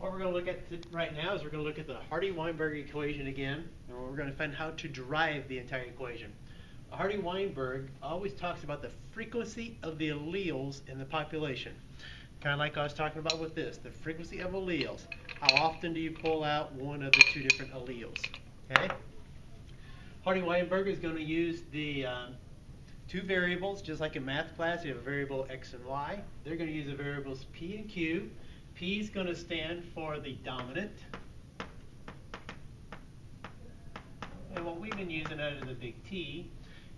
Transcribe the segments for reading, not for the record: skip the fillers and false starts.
What we're going to look at right now is we're going to look at the Hardy-Weinberg equation again, and we're going to find how to derive the entire equation. Hardy-Weinberg always talks about the frequency of the alleles in the population. Kind of like I was talking about with this, the frequency of alleles. How often do you pull out one of the two different alleles? Okay. Hardy-Weinberg is going to use the two variables, just like in math class. You have a variable x and y. They're going to use the variables p and q. P is going to stand for the dominant. And what we've been using that is a big T.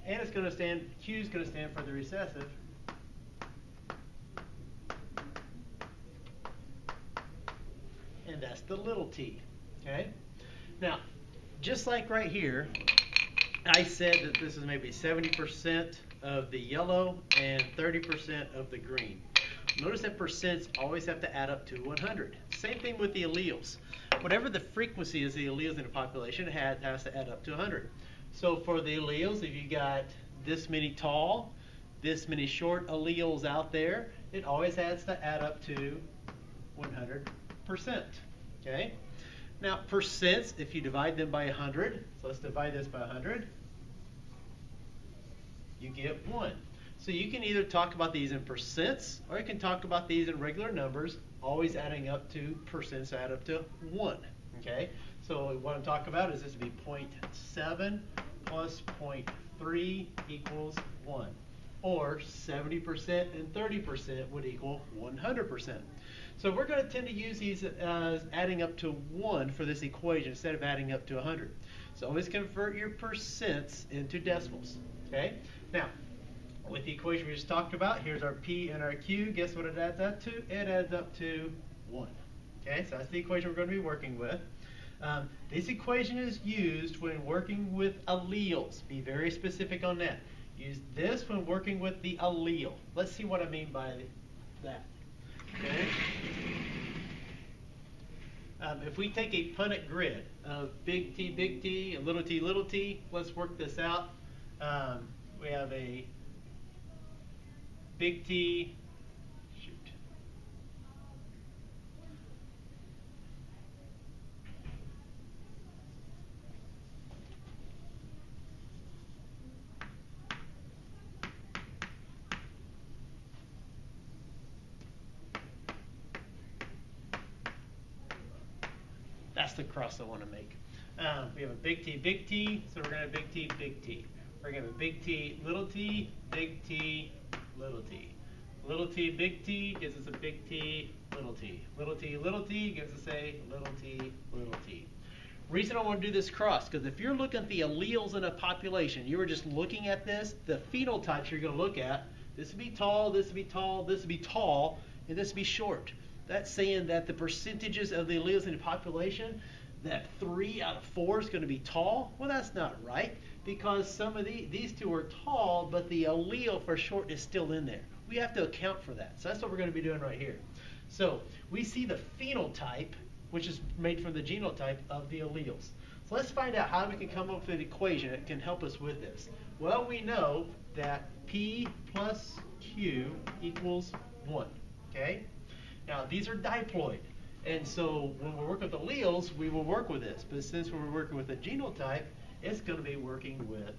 And it's going to stand, Q is going to stand for the recessive. And that's the little t. Okay? Now, just like right here, I said that this is maybe 70% of the yellow and 30% of the green. Notice that percents always have to add up to 100. Same thing with the alleles. Whatever the frequency is the alleles in a population, it has to add up to 100. So for the alleles, if you got this many tall, this many short alleles out there, it always has to add up to 100%. Okay? Now, percents, if you divide them by 100, so let's divide this by 100, you get 1. So you can either talk about these in percents, or you can talk about these in regular numbers, always adding up to percents add up to 1. Okay? So what I'm talking about is this would be 0.7 plus 0.3 equals 1. Or 70% and 30% would equal 100%. So we're going to tend to use these as adding up to 1 for this equation instead of adding up to 100. So always convert your percents into decimals. Okay? Now, with the equation we just talked about, here's our P and our Q. Guess what it adds up to? It adds up to 1. Okay, so that's the equation we're going to be working with. This equation is used when working with alleles. Be very specific on that. Use this when working with the allele. Let's see what I mean by that. Okay. If we take a Punnett grid of big T, and little t, let's work this out. We have a big T, shoot. That's the cross I want to make. We have a big T, so we're going to have big T. We're going to have a big T, big T, little t. Little t, big T gives us a big T, little t. Little t gives us a little t. Reason I want to do this cross, because if you're looking at the alleles in a population, you were just looking at this, the phenotypes you're going to look at, this would be tall, this would be tall, this would be tall, and this would be short. That's saying that the percentages of the alleles in the population, that 3 out of 4 is going to be tall. Well, that's not right, because some of these two are tall, but the allele for short is still in there. We have to account for that. So that's what we're going to be doing right here. So we see the phenotype, which is made from the genotype of the alleles. So let's find out how we can come up with an equation that can help us with this. Well, we know that P plus Q equals 1. Okay? Now, these are diploid. And so when we work with alleles, we will work with this. But since we're working with a genotype, it's going to be working with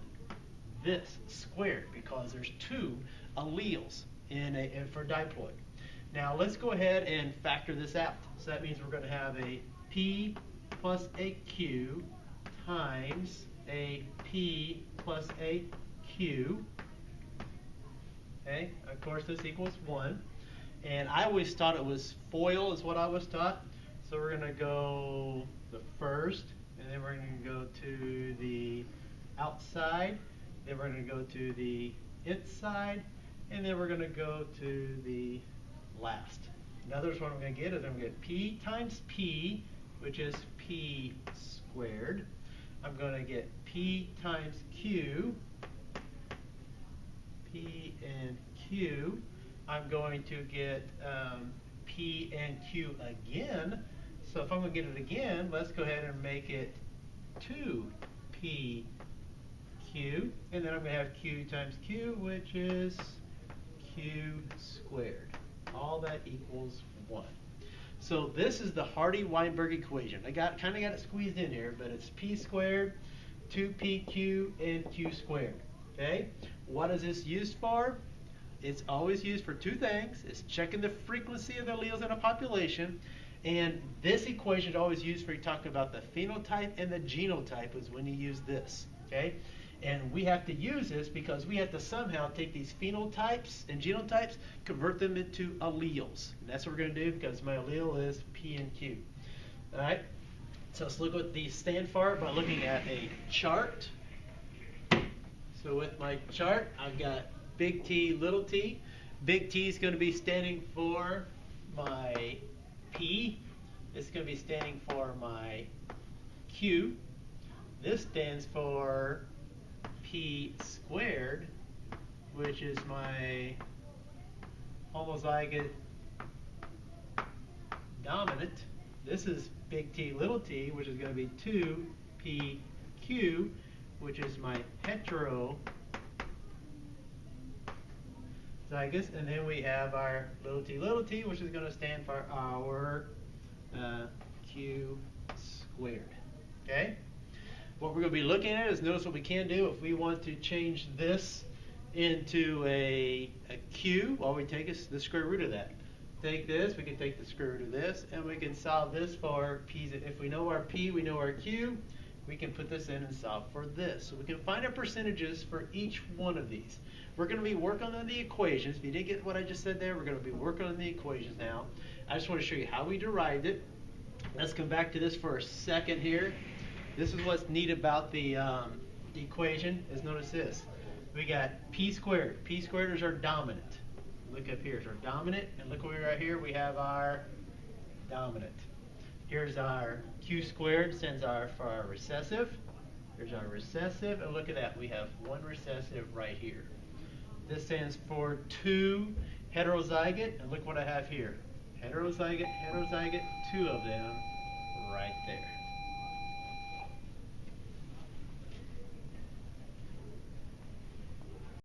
this squared, because there's 2 alleles for diploid. Now let's go ahead and factor this out. So that means we're going to have a P plus a Q times a P plus a Q. Okay, of course this equals 1. And I always thought it was FOIL is what I was taught. So we're going to go the first, and then we're going to go to the outside, then we're going to go to the inside, and then we're going to go to the last. In other words, what I'm going to get is I'm going to get P times P, which is P squared. I'm going to get P times Q, P and Q. I'm going to get P and Q again. So if I'm going to get it again, let's go ahead and make it 2P Q. And then I'm going to have Q times Q, which is Q squared. All that equals 1. So this is the Hardy-Weinberg equation. I kind of got it squeezed in here, but it's p squared, 2pq, and q squared. Okay? What is this used for? It's always used for two things. It's checking the frequency of the alleles in a population. And this equation is always used for you talking about the phenotype and the genotype is when you use this. Okay? And we have to use this because we have to somehow take these phenotypes and genotypes, convert them into alleles. And that's what we're going to do because my allele is P and Q. All right? So let's look what these stand for by looking at a chart. So with my chart, I've got big T, little t. Big T is going to be standing for my P. This is going to be standing for my Q. This stands for P squared, which is my homozygote dominant. This is big T, little t, which is going to be 2pq, which is my heterozygous. And then we have our little t, which is going to stand for our q squared. Okay? What we're going to be looking at is, notice what we can do if we want to change this into a q. All we take is the square root of that. Take this, we can take the square root of this, and we can solve this for p's. If we know our p, we know our q, we can put this in and solve for this. So we can find our percentages for each one of these. We're going to be working on the equations. If you didn't get what I just said there, we're going to be working on the equations now. I just want to show you how we derived it. Let's come back to this for a second here. This is what's neat about the equation, is notice this. We got p squared. P squared is our dominant. Look up here, it's our dominant, and look over right here, we have our dominant. Here's our q squared, stands for our recessive. Here's our recessive, and look at that, we have one recessive right here. This stands for 2 heterozygote, and look what I have here. Heterozygote, heterozygote, 2 of them right there.